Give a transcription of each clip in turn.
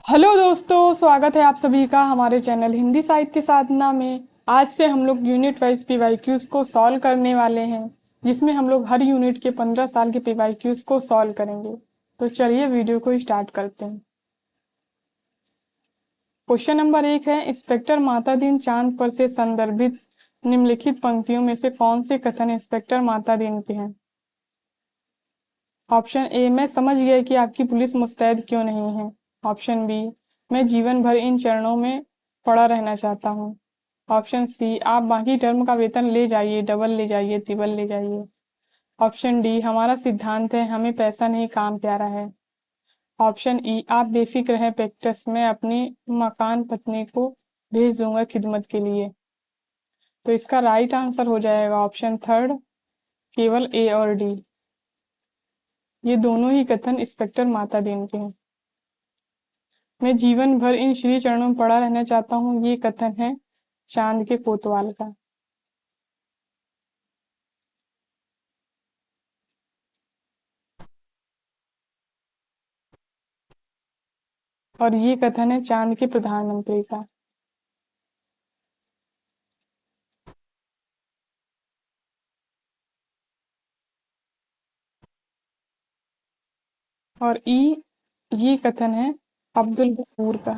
Hello दोस्तों, स्वागत है आप सभी का हमारे चैनल हिंदी साहित्य साधना में। आज से हम लोग यूनिट वाइज पीवाईक्यूज को सॉल्व करने वाले हैं, जिसमें हम लोग हर यूनिट के 15 साल के पीवाईक्यूज को सॉल्व करेंगे। तो चलिए वीडियो को स्टार्ट करते हैं। क्वेश्चन नंबर 1 है, इंस्पेक्टर माता दीन चांद पर से संदर्भित निम्नलिखित पंक्तियों में से कौन से कथन इंस्पेक्टर माता दीन के हैं। ऑप्शन ए, मैं समझ गया कि आपकी पुलिस मुस्तैद क्यों नहीं है। ऑप्शन बी, मैं जीवन भर इन चरणों में पड़ा रहना चाहता हूँ। ऑप्शन सी, आप बाकी टर्म का वेतन ले जाइए, डबल ले जाइए, तिबल ले जाइए। ऑप्शन डी, हमारा सिद्धांत है हमें पैसा नहीं काम प्यारा है। ऑप्शन ई, आप बेफिक्र हैं पेक्टस, मैं अपनी मकान पत्नी को भेज दूंगा खिदमत के लिए। तो इसका राइट आंसर हो जाएगा ऑप्शन थर्ड, केवल ए और डी। ये दोनों ही कथन इंस्पेक्टर माता दीन के हैं। मैं जीवन भर इन श्री चरणों में पड़ा रहना चाहता हूँ, ये कथन है चांद के कोतवाल का। और ये कथन है चांद के प्रधानमंत्री का। और ई, ये कथन है अब्दुल गफूर का।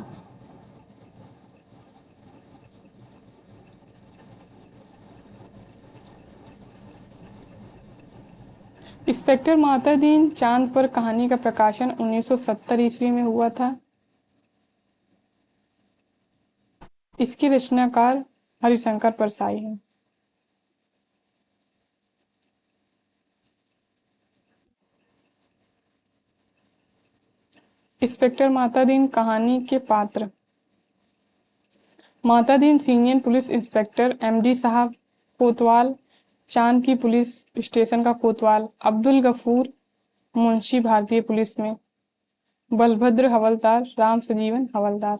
इंस्पेक्टर मातादीन चांद पर कहानी का प्रकाशन 1970 ईस्वी में हुआ था। इसके रचनाकार हरिशंकर परसाई हैं। इंस्पेक्टर मातादीन कहानी के पात्र, Matadin senior police inspector MD साहब कोतवाल, चांद की पुलिस स्टेशन का कोतवाल। अब्दुल गफूर मुंशी भारतीय पुलिस में। बलभद्र हवलदार, राम सजीवन हवलदार।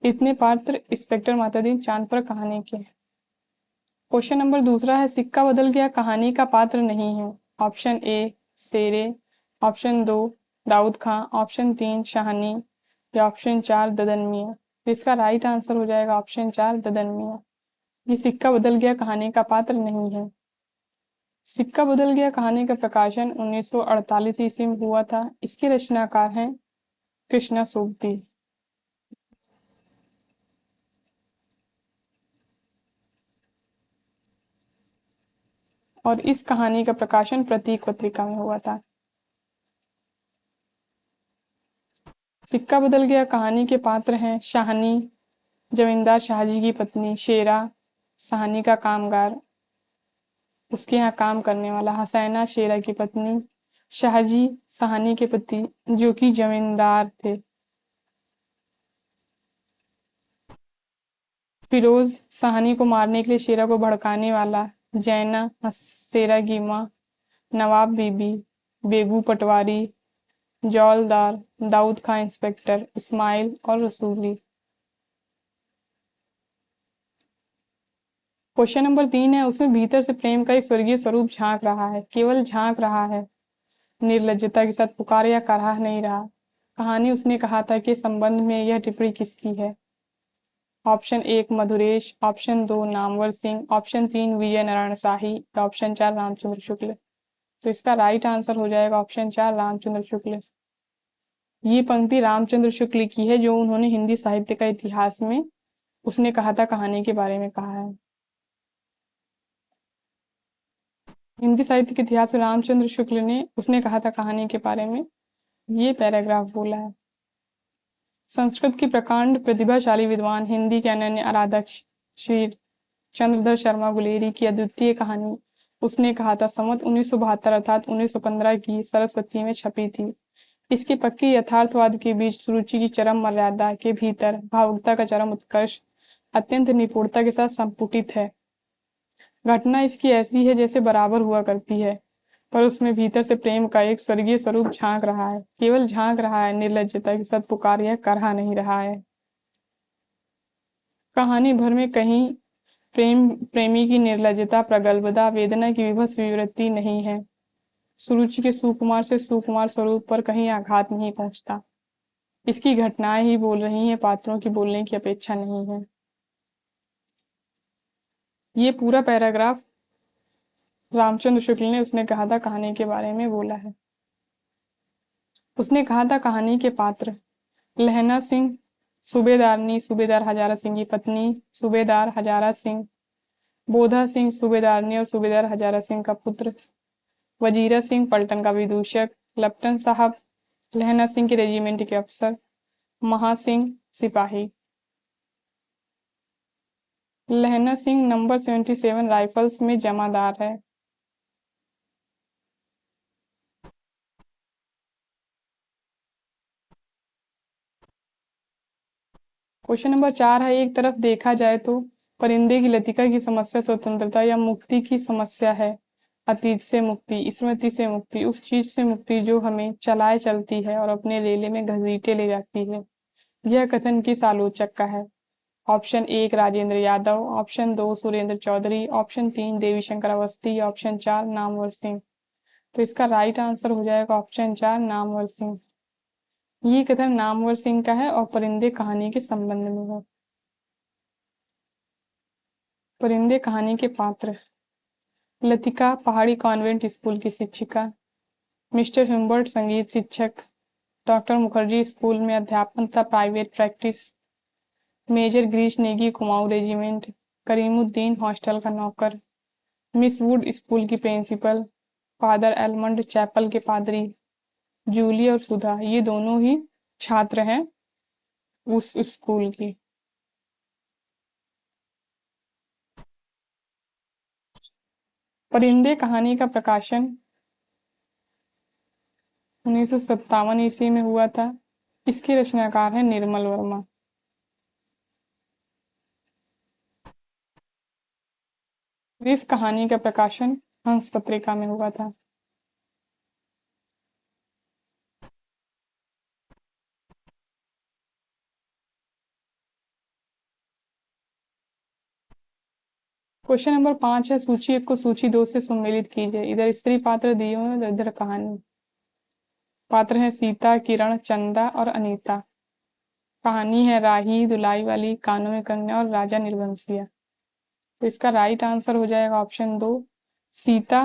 इतने पात्र इंस्पेक्टर मातादीन चांद पर कहानी के। क्वेश्चन नंबर दूसरा है, सिक्का बदल गया कहानी का पात्र नहीं है। Option A Shere, option 2 Dawood Khan, option 3 Shahani, या ऑप्शन 4 ददन मियां। इसका राइट आंसर हो जाएगा ऑप्शन 4 ददन मियां। ये सिक्का बदल गया कहानी का पात्र नहीं है। सिक्का बदल गया कहानी का प्रकाशन 1948 ईस्वी में हुआ था। इसके रचनाकार हैं कृष्णा सोबती। और इस कहानी का प्रकाशन प्रतीक पत्रिका में हुआ था। सिक्का बदल गया कहानी के पात्र हैं शाहनी, जमींदार शाहजी की पत्नी। शेरा, साहनी का कामगार, उसके यहाँ काम करने वाला। हसैना, शेरा की पत्नी। शाहजी, साहनी के पति जो कि जमींदार थे। फिरोज, साहनी को मारने के लिए शेरा को भड़काने वाला। जैना, शेरा की माँ। नवाब बीबी, बेगू पटवारी। जौलदार, दाऊद खां इंस्पेक्टर। इस्माइल और रसूली। क्वेश्चन नंबर 3 है, उसमें भीतर से प्रेम का एक स्वर्गीय स्वरूप झांक रहा है। केवल झांक रहा है, निर्लज्जता के साथ पुकार या कराह नहीं रहा। कहानी उसने कहा था कि संबंध में यह टिप्पणी किसकी है। Option 1 Madhuresh, option 2 Namvar Singh, option 3 Vijay Narayan शाही, ऑप्शन 4 रामचंद्र शुक्ल। तो इसका राइट आंसर हो जाएगा ऑप्शन 4 रामचंद्र शुक्ल। ये पंक्ति रामचंद्र शुक्ल की है, जो उन्होंने हिंदी साहित्य का इतिहास में उसने कहा था कहानी के बारे में कहा है। हिंदी साहित्य के इतिहास में रामचंद्र शुक्ल ने उसने कहा था कहानी के बारे में ये पैराग्राफ बोला है। संस्कृत की प्रकांड प्रतिभाशाली विद्वान, हिंदी के अनन्य आराधक श्री चंद्रधर शर्मा गुलेरी की अद्वितीय कहानी उसने कहा था संवत 1972 अर्थात 1915 की सरस्वती में छपी थी। इसके पक्के यथार्थवाद के बीच सुरुचि की चरम मर्यादा के भीतर भावुकता का चरम उत्कर्ष अत्यंत निपुणता के साथ संपुटित है। घटना इसकी ऐसी है जैसे बराबर हुआ करती है, पर उसमें भीतर से प्रेम का एक स्वर्गीय स्वरूप झांक रहा है। केवल झांक रहा है, निर्लज्जता के साथ पुकार यह करहा नहीं रहा है। कहानी भर में कहीं प्रेमी की निर्लज्जता, प्रगल्भता, वेदना की विभत्स विवृत्ति नहीं है। सुरुचि के सुकुमार से सुकुमार स्वरूप पर कहीं आघात नहीं पहुंचता। इसकी घटनाएं ही बोल रही हैं, पात्रों की बोलने की अपेक्षा नहीं है। ये पूरा पैराग्राफ रामचंद्र शुक्ल ने उसने कहा था कहानी के बारे में बोला है। उसने कहा था कहानी के पात्र लहना सिंह सूबेदारनी सूबेदार हजारा सिंह की पत्नी, सूबेदार हजारा सिंह, बोधा सिंह सूबेदारनी और सूबेदार हजारा सिंह का पुत्र, वजीरा सिंह पलटन का विदूषक, लेफ्टिनेंट साहब लहना सिंह के रेजिमेंट के अफसर, महासिंह सिपाही। लहना सिंह नंबर 77 राइफल्स में जमादार है। क्वेश्चन नंबर 4 है, एक तरफ देखा जाए तो परिंदे की लतिका की समस्या स्वतंत्रता या मुक्ति की समस्या है। अतीत से मुक्ति, स्मृति से मुक्ति, उस चीज से मुक्ति जो हमें चलाए चलती है और अपने लेले में घसीटे ले जाती है। यह कथन किस आलोचक का है? Option 1 Rajendra Yadav, option 2 Surendra Chaudhary, option 3 Devishankar Awasthi, option 4 Namvar Singh. तो इसका राइट आंसर हो जाएगा ऑप्शन 4 नामवर सिंह। ये कथन नामवर सिंह का है और परिंदे कहानी के संबंध में है। परिंदे कहानी के पात्र लतिका पहाड़ी कॉन्वेंट स्कूल की शिक्षिका, मिस्टर हिम्बर्ट संगीत शिक्षक, डॉक्टर मुखर्जी स्कूल में अध्यापन तथा private practice, major Girish Negi Kumaon regiment, Karimuddin hostel का नौकर, मिस वुड स्कूल की प्रिंसिपल, फादर एलमंड चैपल के पादरी। जूली और सुधा ये दोनों ही छात्र हैं उस स्कूल की। परिंदे कहानी का प्रकाशन 1957 ईस्वी में हुआ था। इसके रचनाकार हैं निर्मल वर्मा। इस कहानी का प्रकाशन हंस पत्रिका में हुआ था। क्वेश्चन नंबर 5 है, सूची 1 को सूची 2 से सम्मिलित कीजिए। इधर स्त्री पात्र दिए हुए हैं, इधर कहानी पात्र है सीता, किरण, चंदा और अनीता। कहानी है राही, दुलाई वाली, कानों में कंगना और राजा निर्वंशिया। तो इसका राइट आंसर हो जाएगा ऑप्शन 2 सीता,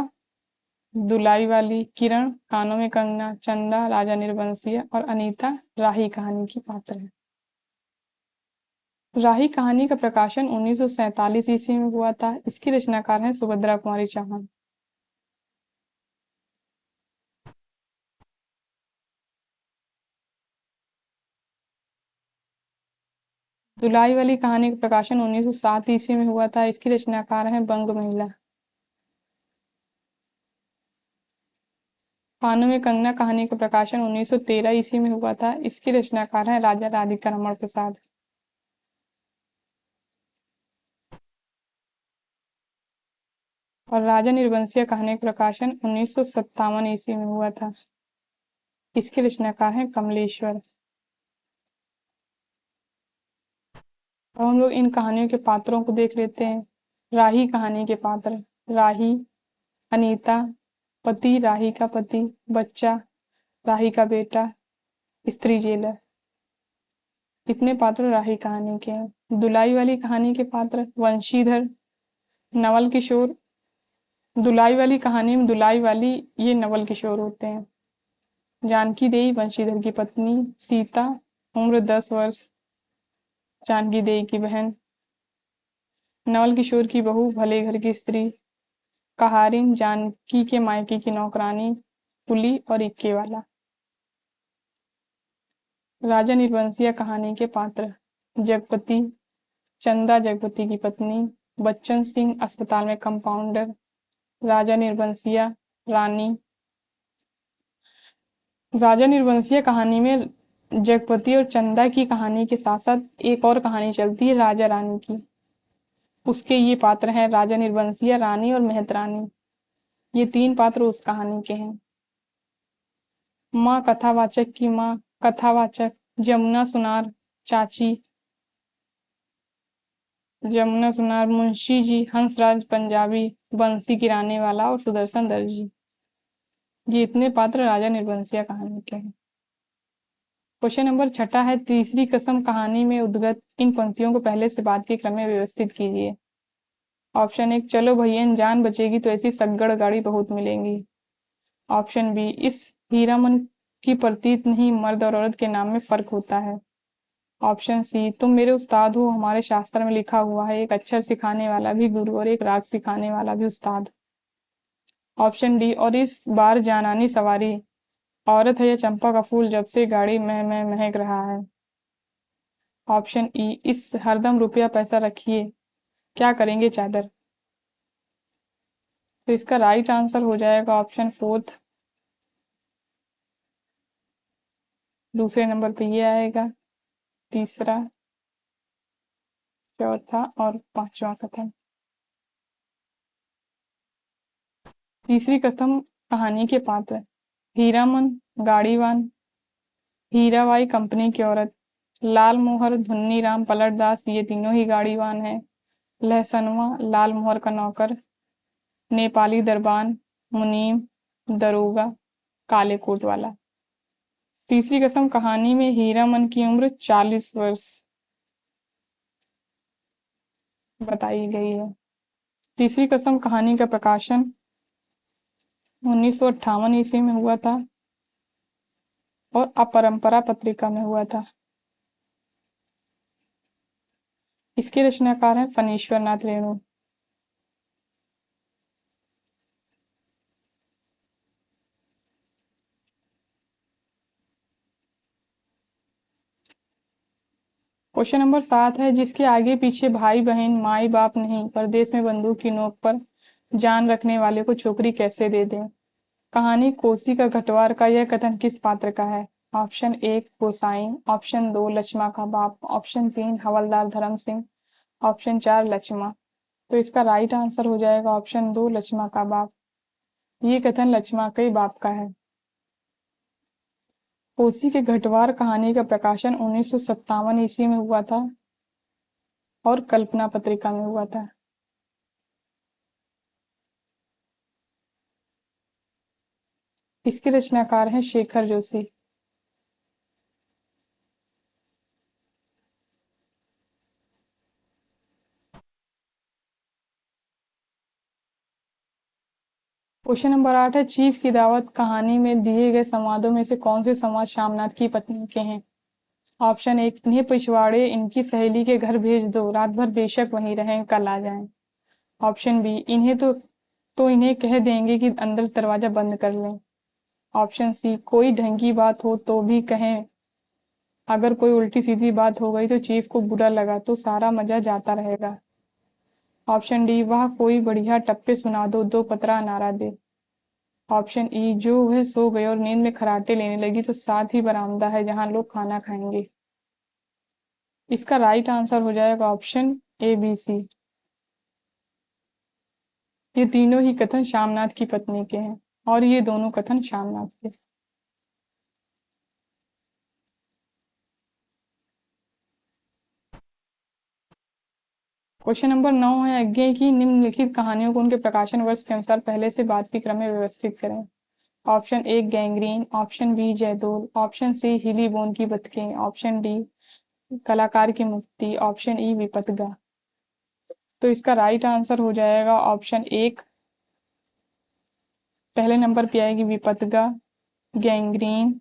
दुलाई वाली, किरण कानों में कंगना, चंदा राजा निर्वंशिया और अनीता राही कहानी की पात्र है। राही कहानी का प्रकाशन 1947 ईस्वी में हुआ था। इसकी रचनाकार हैं सुभद्रा कुमारी चौहान। दुलाई वाली कहानी का प्रकाशन 1907 ईस्वी में हुआ था। इसकी रचनाकार हैं बंग महिला। कानों में कंगना कहानी का प्रकाशन 1913 ईस्वी में हुआ था। इसकी रचनाकार हैं राजा राधिका रमण प्रसाद। और राजा निर्वंशिया कहानी का प्रकाशन 1957 ईस्वी में हुआ था। इसके रचनाकार हैं कमलेश्वर। अब हम लोग इन कहानियों के पात्रों को देख लेते हैं। राही कहानी के पात्र राही, अनीता, पति राही का पति, बच्चा राही का बेटा, स्त्री जेलर। इतने पात्र राही कहानी के हैं। दुलाई वाली कहानी के पात्र वंशीधर, नवल किशोर। दुलाई वाली कहानी में दुलाई वाली ये नवल किशोर होते हैं। जानकी देवी वंशीधर की पत्नी, सीता उम्र 10 वर्ष जानकी देवी की बहन, नवल किशोर की बहू भले घर की स्त्री, कहारिन जानकी के मायके की नौकरानी, कुली और इक्के वाला। राजा निर्वंशिया कहानी के पात्र जगपति, चंदा जगपति की पत्नी, बच्चन सिंह अस्पताल में कंपाउंडर, राजा निर्वंशिया रानी। राजा निर्वंशिया कहानी में जगपति और चंदा की कहानी के साथ साथ एक और कहानी चलती है राजा रानी की। उसके ये पात्र हैं राजा निर्वंशिया, रानी और मेहतरानी। ये 3 पात्र उस कहानी के हैं। माँ कथावाचक की माँ कथावाचक जमुना सुनार चाची, जमुना सुनार मुंशी जी, हंसराज पंजाबी, बंसी किराने वाला और सुदर्शन दर्जी। ये इतने पात्र राजा निर्वंशिया कहानी के हैं। क्वेश्चन नंबर 6 है, तीसरी कसम कहानी में उद्गत इन पंक्तियों को पहले से बाद के क्रम में व्यवस्थित कीजिए। ऑप्शन 1, चलो भैयन जान बचेगी तो ऐसी सग्गड़ गाड़ी बहुत मिलेंगी। ऑप्शन बी, इस हीरामन की प्रतीत नहीं मर्द और औरत के नाम में फर्क होता है। ऑप्शन सी, तुम मेरे उस्ताद हो, हमारे शास्त्र में लिखा हुआ है एक अक्षर सिखाने वाला भी गुरु और एक राग सिखाने वाला भी उस्ताद। ऑप्शन डी, और इस बार जानानी सवारी औरत है या चंपा का फूल जब से गाड़ी में महक रहा है। ऑप्शन ई, इस हरदम रुपया पैसा रखिए क्या करेंगे चादर। तो इसका राइट आंसर हो जाएगा ऑप्शन फोर्थ। दूसरे नंबर पे ये आएगा, तीसरा, चौथा और पांचवा कथन। तीसरी कसम कहानी के पात्र, हीरामन गाड़ीवान, हीराबाई कंपनी की औरत, लाल मोहर धुन्नी राम पलटदास ये तीनों ही गाड़ीवान है, लहसनवा लाल मोहर का नौकर, नेपाली दरबान मुनीम दरोगा काले कोट वाला। तीसरी कसम कहानी में हीरामन की उम्र 40 वर्ष बताई गई है। तीसरी कसम कहानी का प्रकाशन 1958 ईस्वी में हुआ था और अपरंपरा पत्रिका में हुआ था। इसके रचनाकार हैं फणीश्वर नाथ रेणु। क्वेश्चन नंबर 7 है, जिसके आगे पीछे भाई बहन माई बाप नहीं, परदेश में बंदूक की नोक पर जान रखने वाले को छोकरी कैसे दे दें। कहानी कोसी का घटवार का यह कथन किस पात्र का है। ऑप्शन 1 गोसाई, ऑप्शन 2 लक्ष्मा का बाप, ऑप्शन 3 हवलदार धर्म सिंह, ऑप्शन 4 लक्ष्मा। तो इसका राइट आंसर हो जाएगा ऑप्शन 2 लक्ष्मा का बाप। ये कथन लक्ष्मा के बाप का है। कोसी के घटवार कहानी का प्रकाशन 1957 ईस्वी में हुआ था और कल्पना पत्रिका में हुआ था। इसके रचनाकार हैं शेखर जोशी। क्वेश्चन नंबर 8 है, चीफ की दावत कहानी में दिए गए संवादों में से कौन से संवाद श्यामनाथ की पत्नी के हैं। ऑप्शन 1, इन्हें पिछवाड़े इनकी सहेली के घर भेज दो, रात भर बेशक वहीं रहें, कल आ जाएं। ऑप्शन बी, इन्हें तो इन्हें कह देंगे कि अंदर से दरवाजा बंद कर लें। ऑप्शन सी, कोई ढंग की बात हो तो भी कहें, अगर कोई उल्टी सीधी बात हो गई तो चीफ को बुरा लगा तो सारा मजा जाता रहेगा। ऑप्शन डी, वह कोई बढ़िया टप्पे सुना दो, दो पतरा नारा दे। ऑप्शन ई, जो वह सो गए और नींद में खराटे लेने लगी तो साथ ही बरामदा है जहां लोग खाना खाएंगे। इसका राइट आंसर हो जाएगा ऑप्शन ए बी सी। ये तीनों ही कथन श्यामनाथ की पत्नी के हैं और ये दोनों कथन श्यामनाथ के। क्वेश्चन नंबर 9 है, अज्ञेय की निम्नलिखित कहानियों को उनके प्रकाशन वर्ष के अनुसार पहले से बाद के क्रम में व्यवस्थित करें। Option 1 gangrene, option B Jaidol, option C Hili Bone की बतखें, ऑप्शन डी कलाकार की मुक्ति, ऑप्शन ई विपतगा। तो इसका राइट आंसर हो जाएगा ऑप्शन 1। पहले नंबर पे आएगी विपतगा, गैंग्रीन,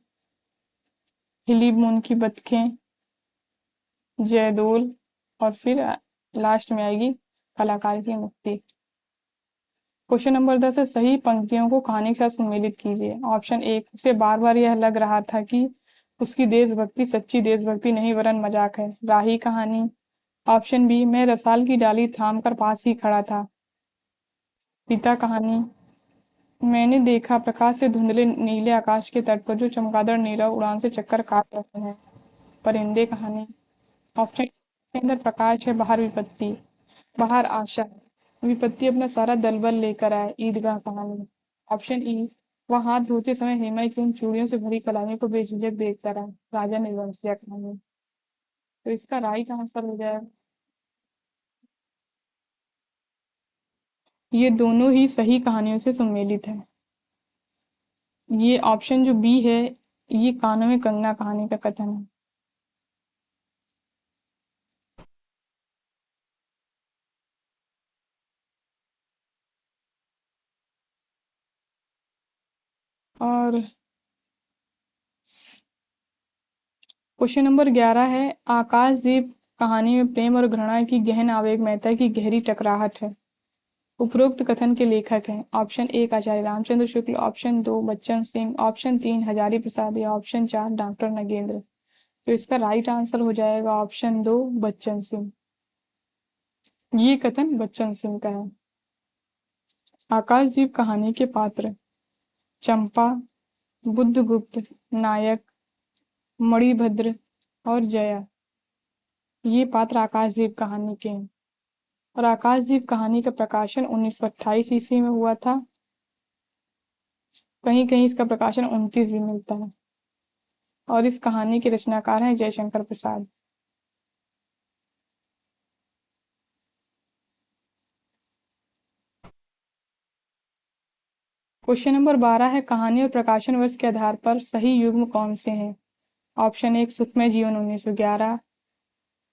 हिली बोन की बतखें, जयदोल और फिर लास्ट में आएगी कलाकार की मुक्ति। क्वेश्चन नंबर 10 है, सही पंक्तियों को कहानी के साथ सम्मिलित कीजिए। ऑप्शन 1, उसे बार बार यह लग रहा था कि उसकी देशभक्ति सच्ची देशभक्ति नहीं वरन मजाक है, राही कहानी। ऑप्शन बी, मैं रसाल की डाली थाम कर पास ही खड़ा था, पिता कहानी। मैंने देखा प्रकाश से धुंधले नीले आकाश के तट पर जो चमगादड़ नीरव उड़ान से चक्कर काट रहे हैं, परिंदे कहानी। ऑप्शन के अंदर प्रकाश है, बाहर विपत्ति, बाहर आशा है, विपत्ति अपना सारा दलबल लेकर आए, ईदगाह कहानी। ऑप्शन ई, वह हाथ धोते समय हेमा की उन चूड़ियों से भरी कलाइयों को बेझिझक देखता रहा, राजा निर्वंशिया कहानी। तो इसका राइट आंसर हो जाएगा, ये दोनों ही सही कहानियों से सम्मिलित है। ये ऑप्शन जो बी है ये कानों में कंगना कहानी का कथन है। और क्वेश्चन नंबर 11 है, आकाशदीप कहानी में प्रेम और घृणा की गहन आवेगमयता की गहरी टकराहट है। उपरोक्त कथन के लेखक हैं। ऑप्शन 1 आचार्य रामचंद्र शुक्ल, ऑप्शन 2 बच्चन सिंह, ऑप्शन 3 हजारी प्रसाद या ऑप्शन 4 डॉक्टर नगेंद्र। तो इसका राइट आंसर हो जाएगा ऑप्शन 2 बच्चन सिंह। ये कथन बच्चन सिंह का है। आकाशदीप कहानी के पात्र चंपा, बुद्धगुप्त, नायक, मणिभद्र और जया, ये पात्र आकाशदीप कहानी के हैं। और आकाशदीप कहानी का प्रकाशन 1928 ईस्वी में हुआ था। कहीं कहीं इसका प्रकाशन 29 भी मिलता है। और इस कहानी के रचनाकार हैं जयशंकर प्रसाद। क्वेश्चन नंबर 12 है, कहानी और प्रकाशन वर्ष के आधार पर सही युग्म कौन से हैं। ऑप्शन 1 सुखमय जीवन 1911,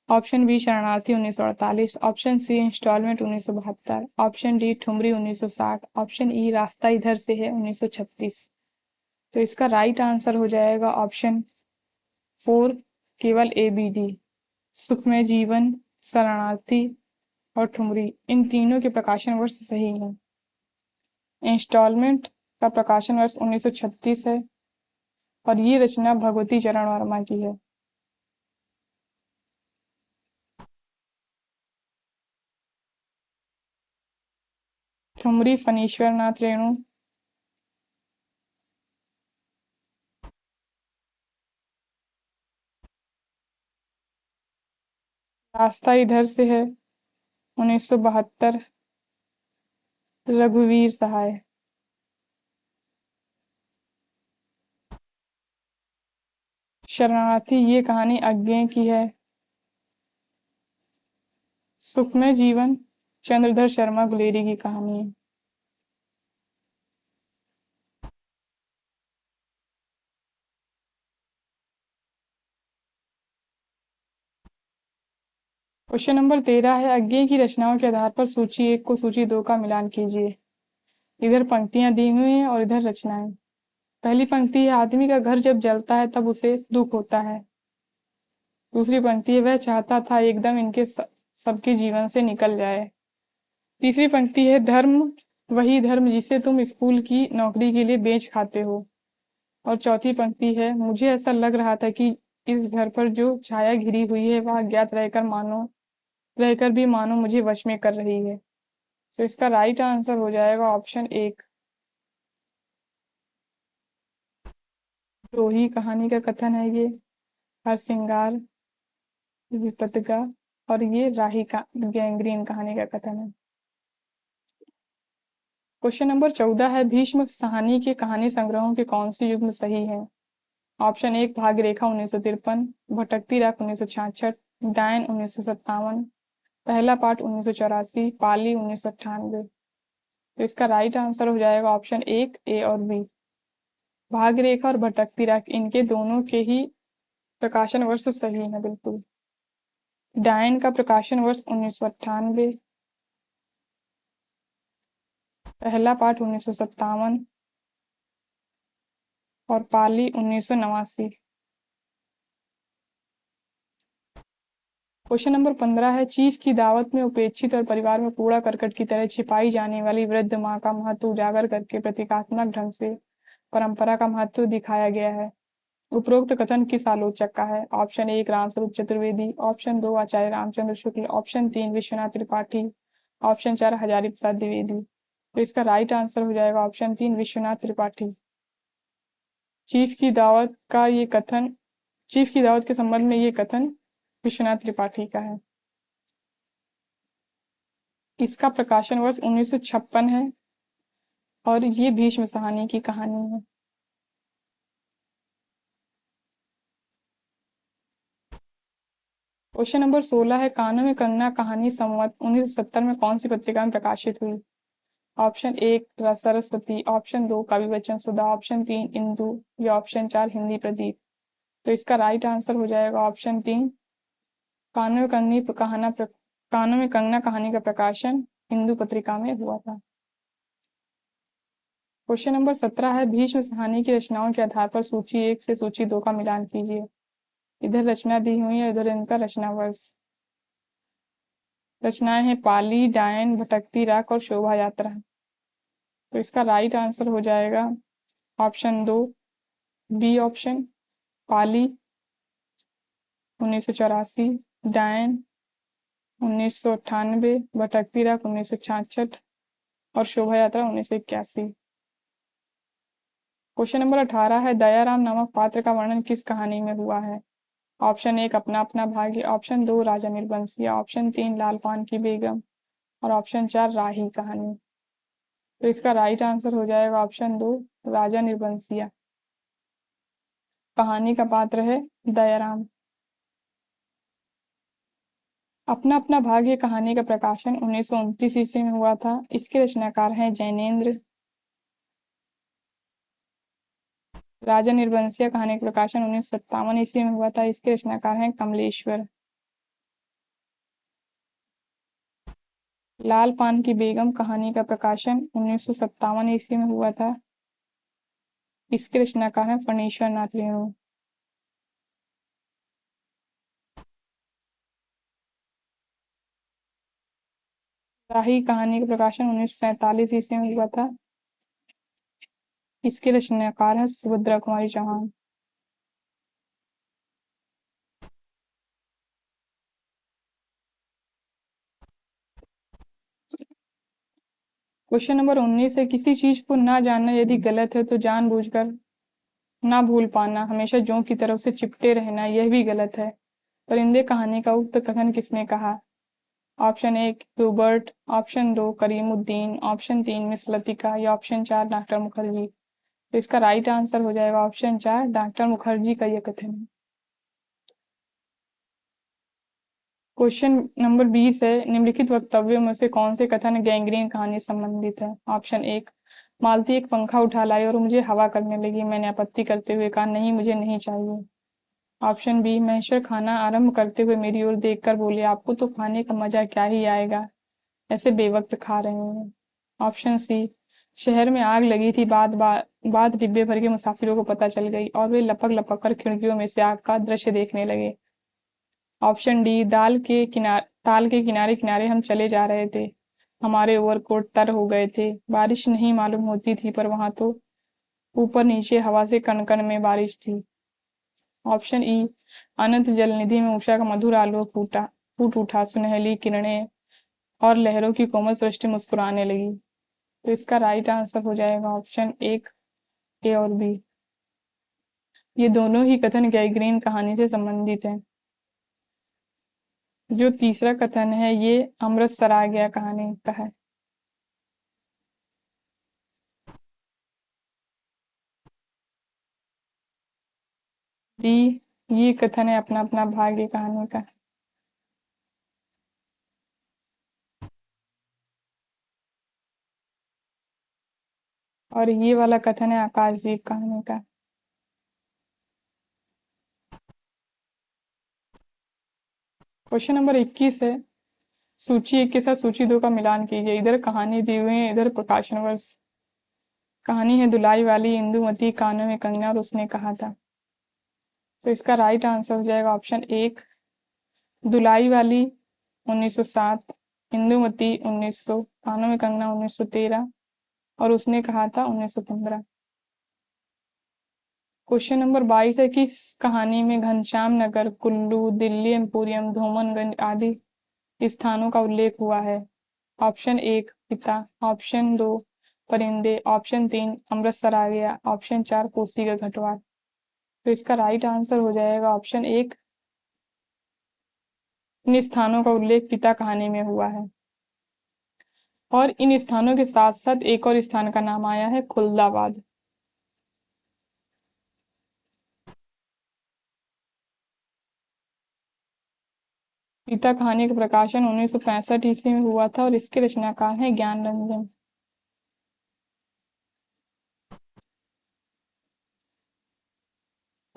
ऑप्शन बी शरणार्थी 1948, option C installment 1972, option D Thumri 1960, option E रास्ता इधर से है 1936। तो इसका राइट आंसर हो जाएगा ऑप्शन 4 केवल ए बी डी। सुखमय जीवन, शरणार्थी और ठुमरी, इन तीनों के प्रकाशन वर्ष सही है। इंस्टॉलमेंट का प्रकाशन वर्ष 1936 है और ये रचना भगवती चरण वर्मा की है। ठुमरी फणीश्वर नाथ रेणु, रास्ता इधर से है 1972 रघुवीर सहाय। शरणार्थी ये कहानी अज्ञे की है। सुखमय जीवन चंद्रधर शर्मा गुलेरी की कहानी है। क्वेश्चन नंबर 13 है, अज्ञे की रचनाओं के आधार पर सूची 1 को सूची 2 का मिलान कीजिए। इधर पंक्तियां दी हुई हैं और इधर रचनाएं। पहली पंक्ति है, आदमी का घर जब जलता है तब उसे दुख होता है। दूसरी पंक्ति है, वह चाहता था एकदम इनके सबके जीवन से निकल जाए। तीसरी पंक्ति है, धर्म वही धर्म जिसे तुम स्कूल की नौकरी के लिए बेच खाते हो। और चौथी पंक्ति है, मुझे ऐसा लग रहा था कि इस घर पर जो छाया घिरी हुई है वह अज्ञात रहकर भी मानो मुझे वश में कर रही है। तो इसका राइट आंसर हो जाएगा ऑप्शन 1। द्रोही कहानी का कथन है ये। हरसिंगार, विपदगा और ये राही का गैंग्रीन कहानी का कथन है। क्वेश्चन नंबर 14 है, भीष्म साहनी के कहानी संग्रहों के कौन से युग्म सही है। ऑप्शन 1 भाग्यरेखा 1953, भटकती राख 1966, डायन 1957, पहला पाठ 1984, पाली 1998। तो इसका राइट आंसर हो जाएगा ऑप्शन 1 ए और बी। भाग्यरेखा और भटकती राख इनके दोनों के ही प्रकाशन वर्ष सही है बिल्कुल। डायन का प्रकाशन वर्ष 1998, पहला पाठ 1957 और पाली 1989। क्वेश्चन नंबर 15 है, चीफ की दावत में उपेक्षित और परिवार में कूड़ा करकट की तरह छिपाई जाने वाली वृद्ध माँ का महत्व उजागर करके प्रतीकात्मक ढंग से परंपरा का महत्व दिखाया गया है। उपरोक्त कथन किस आलोचक का है। ऑप्शन 1 रामस्वरूप चतुर्वेदी, ऑप्शन 2 आचार्य रामचंद्र शुक्ल, ऑप्शन 3 विश्वनाथ त्रिपाठी, ऑप्शन 4 हजारी प्रसाद द्विवेदी। तो इसका राइट आंसर हो जाएगा ऑप्शन 3 विश्वनाथ त्रिपाठी। चीफ की दावत का ये कथन, चीफ की दावत के संबंध में ये कथन विश्वनाथ त्रिपाठी का है। इसका प्रकाशन वर्ष 1956 है और ये भीष्म साहनी की कहानी है। क्वेश्चन नंबर 16 है, कानों में कंगना कहानी संवत 1970 में कौन सी पत्रिका में प्रकाशित हुई। ऑप्शन एक सरस्वती, ऑप्शन दो कवि बच्चन सुधा, ऑप्शन तीन इंदु या ऑप्शन चार हिंदी प्रदीप। तो इसका राइट आंसर हो जाएगा ऑप्शन तीन, कानों में कंगना कहानी का प्रकाशन हिंदू पत्रिका में हुआ था। क्वेश्चन नंबर 17 है, भीष्म साहनी की रचनाओं के आधार पर सूची 1 से सूची 2 का मिलान कीजिए। इधर रचना दी हुई है, इधर इनका रचना वर्ष। रचनाएं हैं पाली, डायन, भटकती राख और शोभा यात्रा। तो इसका राइट आंसर हो जाएगा ऑप्शन दो, बी ऑप्शन, पाली 1984, डायन 1998, भटकती राख 1966 और शोभा यात्रा 1981। क्वेश्चन नंबर 18 है, दयाराम नामक पात्र का वर्णन किस कहानी में हुआ है। ऑप्शन एक अपना अपना भाग्य, ऑप्शन दो राजा निर्बंसिया, ऑप्शन तीन लाल पान की बेगम और ऑप्शन चार राही कहानी। तो इसका राइट आंसर हो जाएगा ऑप्शन दो, राजा निर्बंसिया। कहानी का पात्र है दयाराम। अपना अपना भाग्य कहानी का प्रकाशन 1929 ईस्वी में हुआ था। इसके रचनाकार हैं जैनेन्द्र। राजा निर्बंसिया कहानी का प्रकाशन 1957 ईस्वी में हुआ था। इसके रचनाकार हैं कमलेश्वर। लाल पान की बेगम कहानी का प्रकाशन 1957 ईस्वी में हुआ था। इसके रचनाकार हैं फणीश्वर नाथ रेणु। राही कहानी का प्रकाशन 1947 ईस्वी में हुआ था। इसके रचनाकार हैं सुभद्रा कुमारी चौहान। क्वेश्चन नंबर 19 है, किसी चीज को ना जानना यदि गलत है तो जानबूझकर ना भूल पाना, हमेशा जों की तरफ से चिपटे रहना, यह भी गलत है। परिंदे कहानी का उक्त कथन किसने कहा। ऑप्शन एक ह्यूबर्ट, ऑप्शन दो करीमुद्दीन, ऑप्शन तीन मिस लतिका या ऑप्शन चार डॉक्टर मुखर्जी। तो इसका राइट आंसर हो जाएगा ऑप्शन चार, डॉक्टर मुखर्जी का यह कथन है। क्वेश्चन नंबर 20 है, निम्नलिखित वक्तव्यों में से कौन से कथन गैंग्रीन कहानी से संबंधित है। ऑप्शन एक, मालती एक पंखा उठा लाई और मुझे हवा करने लगी, मैंने आपत्ति करते हुए कहा नहीं मुझे नहीं चाहिए। ऑप्शन बी, महेश्वर खाना आरंभ करते हुए मेरी ओर देखकर बोले आपको तो खाने का मजा क्या ही आएगा, ऐसे बेवक्त खा रहे हैं। ऑप्शन सी, शहर में आग लगी थी, बात डिब्बे भर के मुसाफिरों को पता चल गई और वे लपक लपक कर खिड़कियों में से आग का दृश्य देखने लगे। ऑप्शन डी, ताल के किनारे किनारे हम चले जा रहे थे, हमारे ओवरकोट तर हो गए थे, बारिश नहीं मालूम होती थी पर वहां तो ऊपर नीचे हवा से कण कण में बारिश थी। ऑप्शन ई, अनंत जल निधि में उषा का मधुर आलोक फूट उठा, सुनहली किरणें और लहरों की कोमल सृष्टि मुस्कुराने लगी। तो इसका राइट आंसर हो जाएगा ऑप्शन एक, ए और बी। ये दोनों ही कथन गैंग्रीन कहानी से संबंधित है। जो तीसरा कथन है ये अमृत सरा गया कहानी का है। डी, ये कथन है अपना अपना भाग्य कहानी का। और ये वाला कथन है आकाशदीप कहानी का। क्वेश्चन नंबर 21 है, सूची एक के साथ सूची दो का मिलान कीजिए। इधर कहानी दी हुई है, इधर प्रकाशन वर्ष। कहानी है दुलाई वाली इंदुमती कानों में कंगना और उसने कहा था। तो इसका राइट आंसर हो जाएगा ऑप्शन एक, दुलाई वाली 1907, इंदुमती 1900, कानों में कंगना 1913 और उसने कहा था 1915। क्वेश्चन नंबर 22 है, किस कहानी में घनश्याम नगर, कुल्लू, दिल्ली एम्पोरियम, धोमनगंज आदि स्थानों का उल्लेख हुआ है। ऑप्शन एक पिता, ऑप्शन दो परिंदे, ऑप्शन तीन अमृतसर आ गया, ऑप्शन चार कोसी का घटवार। तो इसका राइट आंसर हो जाएगा ऑप्शन एक, इन स्थानों का उल्लेख पिता कहानी में हुआ है। और इन स्थानों के साथ साथ एक और स्थान का नाम आया है खुलदाबाद। पिता कहानी का प्रकाशन 1965 ईस्वी में हुआ था और इसके रचनाकार हैं ज्ञान रंजन।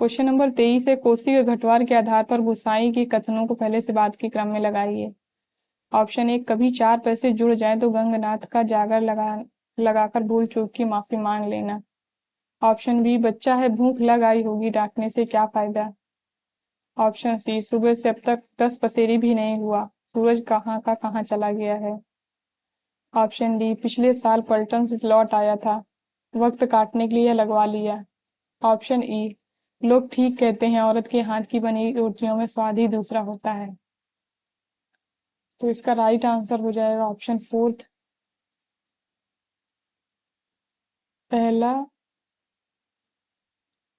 क्वेश्चन नंबर 23 है, कोसी के घटवार के आधार पर गुसाई के कथनों को पहले से बाद के क्रम में लगाइए। ऑप्शन 1, कभी 4 पैसे जुड़ जाए तो गंगनाथ का जागर लगाकर भूल चूक की माफी मांग लेना। ऑप्शन बी, बच्चा है भूख लग आई होगी डांटने से क्या फायदा। ऑप्शन सी, सुबह से अब तक 10 पसेरी भी नहीं हुआ, सूरज कहाँ का कहाँ चला गया है। ऑप्शन डी, पिछले साल पलटन से लौट आया था, वक्त काटने के लिए लगवा लिया। ऑप्शन ई, लोग ठीक कहते हैं औरत के हाथ की बनी रोटियों में स्वाद ही दूसरा होता है। तो इसका राइट आंसर हो जाएगा ऑप्शन फोर्थ, पहला,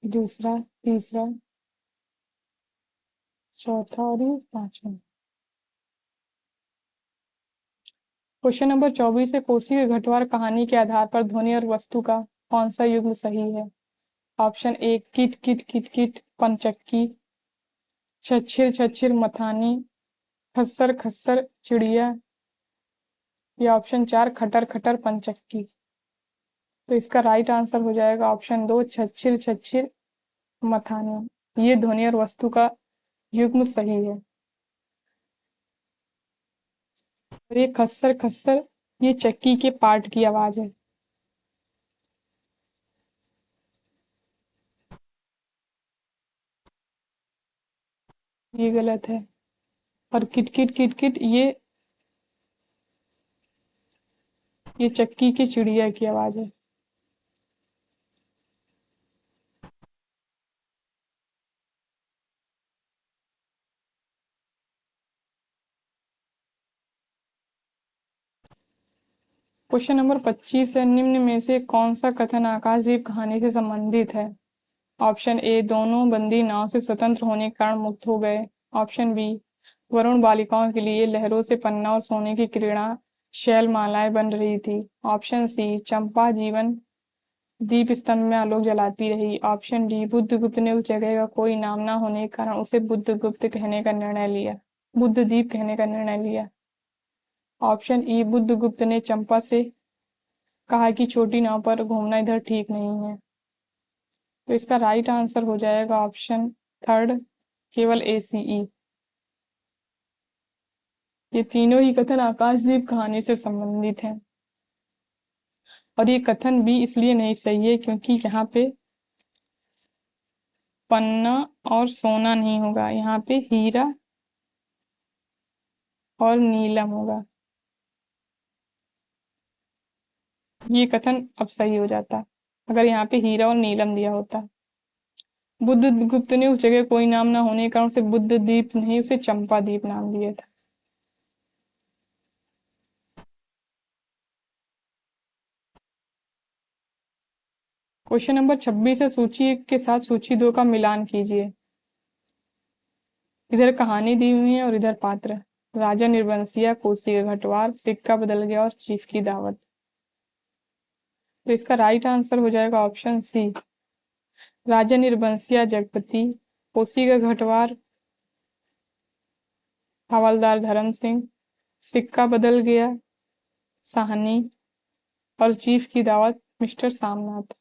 दूसरा, तीसरा, चौथा और ये पांचवा। क्वेश्चन नंबर 24 है, कोसी के घटवार कहानी के आधार पर ध्वनि और वस्तु का कौन सा युग्म सही है। ऑप्शन 1, किट किट किट किट पंचक्की, छच्छिर छच्छिर मथानी, खस्सर खस्सर चिड़िया, या ऑप्शन 4, खटर खटर पंचक्की। तो इसका राइट आंसर हो जाएगा ऑप्शन 2, छच्छिर छच्छिर मथानी। ये ध्वनि और वस्तु का युग्म सही है। और ये खस्सर खस्सर, ये चक्की के पार्ट की आवाज है। ये गलत है। और किटकिट किटकिट, ये चक्की की चिड़िया की आवाज है। क्वेश्चन नंबर 25 है, निम्न में से कौन सा कथन आकाशदीप कहानी से संबंधित है। ऑप्शन ए, दोनों बंदी नाव से स्वतंत्र होने के कारण मुक्त हो गए। ऑप्शन बी, वरुण बालिकाओं के लिए लहरों से पन्ना और सोने की किरणा शैल मालाएं बन रही थी। ऑप्शन सी, चंपा जीवन दीप स्तंभ में आलोक जलाती रही। ऑप्शन डी, बुद्धगुप्त ने उस जगह का कोई नाम ना होने के कारण उसे बुद्धगुप्त कहने का निर्णय लिया, बुद्धदीप कहने का निर्णय लिया। ऑप्शन ई, बुद्धगुप्त ने चंपा से कहा कि छोटी नाव पर घूमना इधर ठीक नहीं है। तो इसका राइट आंसर हो जाएगा ऑप्शन थर्ड, केवल ACE। ये तीनों ही कथन आकाशदीप कहानी से संबंधित हैं। और ये कथन भी इसलिए नहीं सही है क्योंकि यहाँ पे पन्ना और सोना नहीं होगा, यहाँ पे हीरा और नीलम होगा। ये कथन अब सही हो जाता अगर यहाँ पे हीरा और नीलम दिया होता। बुद्धगुप्त ने उस जगह कोई नाम ना होने के कारण उसे बुद्ध द्वीप नहीं, उसे चंपा द्वीप नाम दिया था। क्वेश्चन नंबर 26 है, सूची के साथ सूची 2 का मिलान कीजिए। इधर कहानी दी हुई है और इधर पात्र। राजा निर्बंसिया, कोसी का घटवार, सिक्का बदल गया और चीफ की दावत। तो इसका राइट आंसर हो जाएगा ऑप्शन सी, राजा निर्बंसिया जगपति, कोसी का घटवार हवलदार धर्म सिंह, सिक्का बदल गया साहनी, और चीफ की दावत मिस्टर सामनाथ।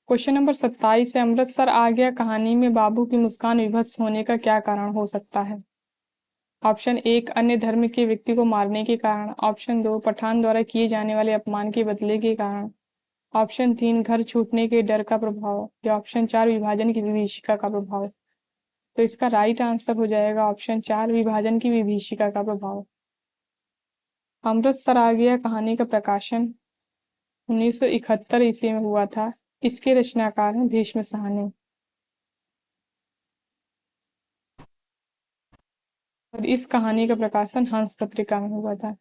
क्वेश्चन नंबर 27 है, अमृतसर आ गया कहानी में बाबू की मुस्कान विभत्स होने का क्या कारण हो सकता है। ऑप्शन 1, अन्य धर्म के व्यक्ति को मारने के कारण। ऑप्शन 2, पठान द्वारा किए जाने वाले अपमान के बदले के कारण। ऑप्शन 3, घर छूटने के डर का प्रभाव। या ऑप्शन 4, विभाजन की विभीषिका का प्रभाव। तो इसका राइट आंसर हो जाएगा ऑप्शन 4, विभाजन की विभीषिका का प्रभाव। अमृतसर आ गया कहानी का प्रकाशन 1971 ईस्वी में हुआ था। इसके रचनाकार हैं भीष्म साहनी। और इस कहानी का प्रकाशन हंस पत्रिका में हुआ था।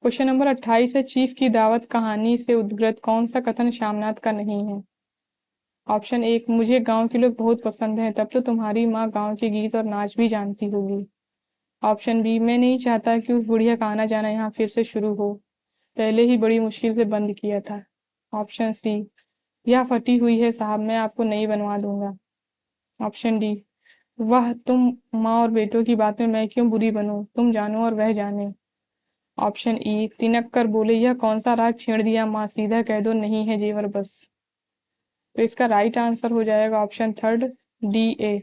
क्वेश्चन नंबर 28 है, चीफ की दावत कहानी से उद्गृत कौन सा कथन श्यामनाथ का नहीं है। ऑप्शन 1, मुझे गांव के लोग बहुत पसंद हैं, तब तो तुम्हारी माँ गांव के गीत और नाच भी जानती होगी। ऑप्शन बी, मैं नहीं चाहता कि उस बुढ़िया का आना जाना यहाँ फिर से शुरू हो, पहले ही बड़ी मुश्किल से बंद किया था। ऑप्शन सी, यह फटी हुई है साहब, मैं आपको नई बनवा दूंगा। ऑप्शन डी, वह तुम माँ और बेटों की बात में मैं क्यों बुरी बनूं, तुम जानो और वह जाने। ऑप्शन ई, तिनक कर बोले यह कौन सा राग छेड़ दिया माँ, सीधा कह दो नहीं है जेवर बस। तो इसका राइट आंसर हो जाएगा ऑप्शन थर्ड, डी ए।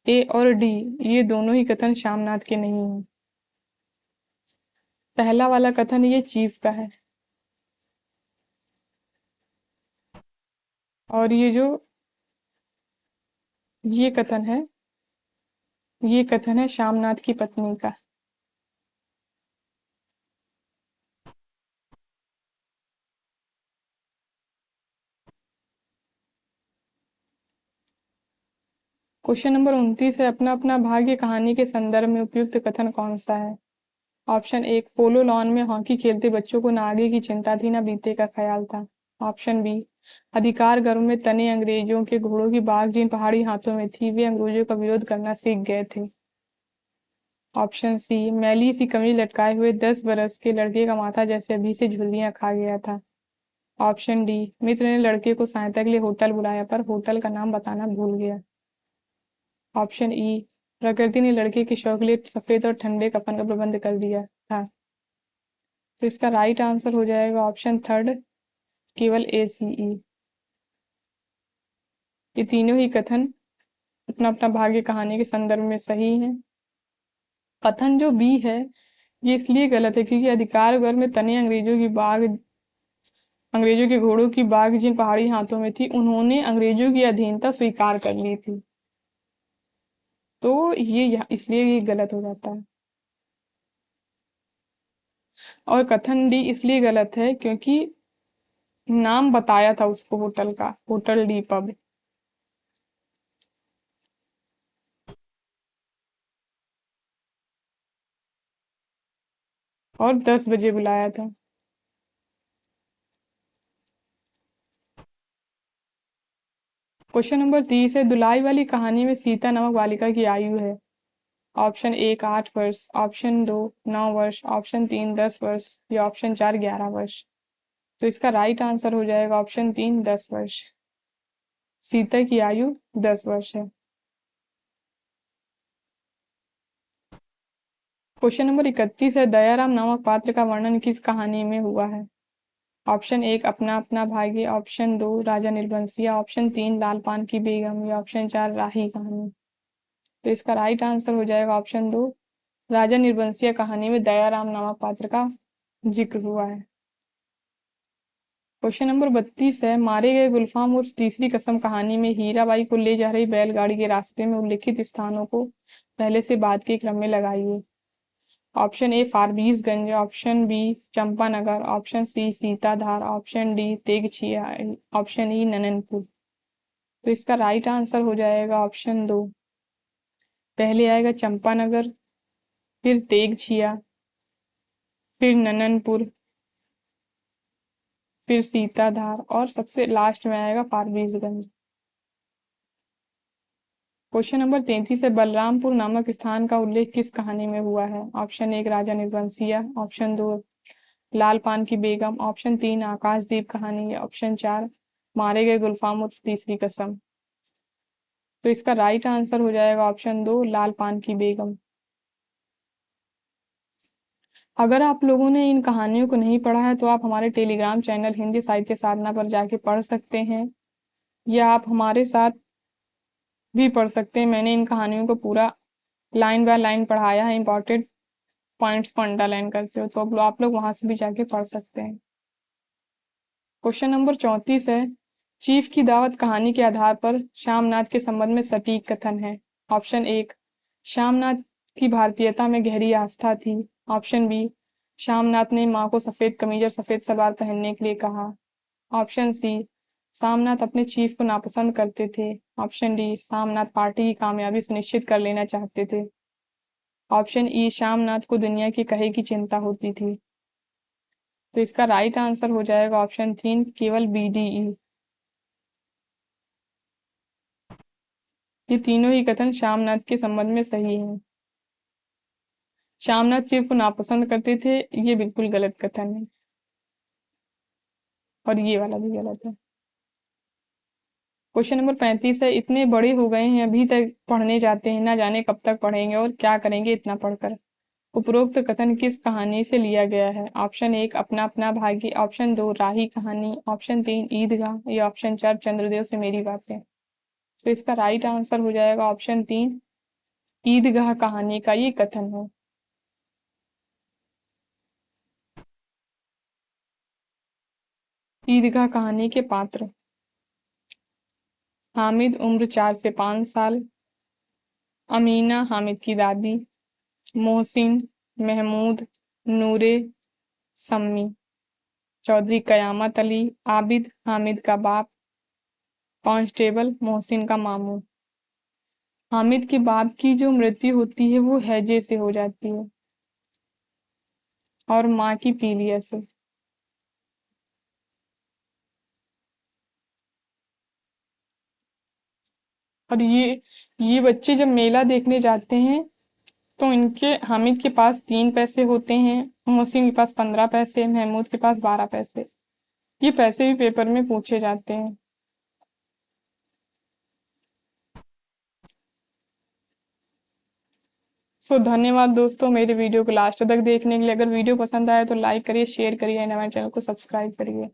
ए और डी ये दोनों ही कथन श्यामनाथ के नहीं हैं। पहला वाला कथन ये चीफ का है, और ये कथन है, ये कथन है श्यामनाथ की पत्नी का। क्वेश्चन नंबर 29 है, अपना अपना भाग्य कहानी के संदर्भ में उपयुक्त कथन कौन सा है। ऑप्शन एक, पोलो लॉन में हॉकी खेलते बच्चों को न आगे की चिंता थी न बीते का ख्याल था। ऑप्शन बी, अधिकार गर्व में तने अंग्रेजों के घोड़ों की बाघ जिन पहाड़ी हाथों में थी वे अंग्रेजों का विरोध करना सीख गए थे। ऑप्शन सी, मैली सी कमरी लटकाए हुए 10 बरस के लड़के का माथा जैसे अभी से झुर्रियां खा गया था। ऑप्शन डी, मित्र ने लड़के को सहायता के लिए होटल बुलाया पर होटल का नाम बताना भूल गया। ऑप्शन ई, प्रकृति ने लड़के के शौक के लिए सफेद और ठंडे कफन का प्रबंध कर दिया था। तो इसका राइट आंसर हो जाएगा ऑप्शन थर्ड, केवल ए सी ई। ये तीनों ही कथन अपना अपना भाग्य कहानी के संदर्भ में सही है। कथन जो बी है ये इसलिए गलत है क्योंकि अधिकार वर्ग में तने अंग्रेजों के घोड़ों की बाघ जिन पहाड़ी हाथों में थी उन्होंने अंग्रेजों की अधीनता स्वीकार कर ली थी, तो इसलिए ये गलत हो जाता है। और कथन डी इसलिए गलत है क्योंकि नाम बताया था उसको होटल का, होटल डी पब। और 10 बजे बुलाया था। क्वेश्चन नंबर 30 है, दुलाई वाली कहानी में सीता नामक बालिका की आयु है। ऑप्शन एक 8 वर्ष, ऑप्शन दो 9 वर्ष, ऑप्शन तीन 10 वर्ष, या ऑप्शन चार 11 वर्ष। तो इसका राइट आंसर हो जाएगा ऑप्शन तीन 10 वर्ष। सीता की आयु 10 वर्ष है। क्वेश्चन नंबर 31 है, दयाराम नामक पात्र का वर्णन किस कहानी में हुआ है। ऑप्शन एक, अपना अपना भाग्य, ऑप्शन दो राजा निर्बंसिया, ऑप्शन तीन लाल पान की बेगम, या ऑप्शन चार राही कहानी। तो इसका राइट आंसर हो जाएगा ऑप्शन दो, राजा निर्बंसिया कहानी में दयाराम नामक पात्र का जिक्र हुआ है। क्वेश्चन नंबर 32 है, मारे गए गुलफाम उर्फ तीसरी कसम कहानी में हीराबाई को ले जा रही बैलगाड़ी के रास्ते में उल्लिखित स्थानों को पहले से बाद के क्रम में लगाइए। Option A Forbesganj, option B Champanagar, option C Sitadhar, option D Tegachhia, option E Nananpur. तो इसका राइट आंसर हो जाएगा ऑप्शन दो, पहले आएगा चंपानगर, फिर तेगछिया, फिर नननपुर, फिर सीताधार, और सबसे लास्ट में आएगा फारबिसगंज। क्वेश्चन नंबर 33 है, बलरामपुर नामक स्थान का उल्लेख किस कहानी में हुआ है। ऑप्शन एक राजा निर्बंसिया, ऑप्शन दो लाल पान की बेगम, ऑप्शन तीन आकाशदीप कहानी, या ऑप्शन चार मारे गए गुलफाम उर्फ तीसरी कसम। तो इसका राइट आंसर हो जाएगा ऑप्शन दो लाल पान की बेगम। अगर आप लोगों ने इन कहानियों को नहीं पढ़ा है तो आप हमारे टेलीग्राम चैनल हिंदी साहित्य साधना पर जाके पढ़ सकते हैं, या आप हमारे साथ भी पढ़ सकते हैं। मैंने इन कहानियों को पूरा लाइन बाय लाइन पढ़ाया है, इंपॉर्टेंट पॉइंट्स को अंडरलाइन करते हो, तो अब आप लोग वहां से भी जाके पढ़ सकते हैं। क्वेश्चन नंबर 34 है, चीफ की दावत कहानी के आधार पर श्यामनाथ के संबंध में सटीक कथन है। ऑप्शन एक, श्यामनाथ की भारतीयता में गहरी आस्था थी। ऑप्शन बी, श्यामनाथ ने माँ को सफेद कमीज और सफेद सलवार पहनने के लिए कहा। ऑप्शन सी, श्यामनाथ अपने चीफ को नापसंद करते थे। ऑप्शन डी, श्यामनाथ पार्टी की कामयाबी सुनिश्चित कर लेना चाहते थे। ऑप्शन ई, श्यामनाथ को दुनिया की कहे की चिंता होती थी। तो इसका राइट आंसर हो जाएगा ऑप्शन तीन, केवल बी डी ई। ये तीनों ही कथन श्यामनाथ के संबंध में सही हैं। श्यामनाथ चीफ को नापसंद करते थे, ये बिल्कुल गलत कथन है, और ये वाला भी गलत है। क्वेश्चन नंबर 35 है, इतने बड़े हो गए हैं अभी तक पढ़ने जाते हैं, ना जाने कब तक पढ़ेंगे और क्या करेंगे इतना पढ़कर। उपरोक्त कथन किस कहानी से लिया गया है? ऑप्शन 1 अपना अपना भागी, ऑप्शन 2 राही कहानी, ऑप्शन 3 ईदगाह या ऑप्शन 4 चंद्रदेव से मेरी बातें। तो इसका राइट आंसर हो जाएगा ऑप्शन 3 ईदगाह कहानी का ये कथन है। ईदगाह कहानी के पात्र हामिद उम्र 4 से 5 साल, अमीना हामिद की दादी, मोहसिन, महमूद, नूरे, सम्मी, चौधरी कयामत अली, आबिद हामिद का बाप, कांस्टेबल मोहसिन का मामू। हामिद के बाप की जो मृत्यु होती है वो हैजे से हो जाती है और माँ की पीलिया से। और ये बच्चे जब मेला देखने जाते हैं तो इनके हामिद के पास 3 पैसे होते हैं, मोहसिन के पास 15 पैसे, महमूद के पास 12 पैसे। ये पैसे भी पेपर में पूछे जाते हैं। धन्यवाद दोस्तों मेरे वीडियो को लास्ट तक देखने के लिए। अगर वीडियो पसंद आए तो लाइक करिए, शेयर करिए, हमारे चैनल को सब्सक्राइब करिए।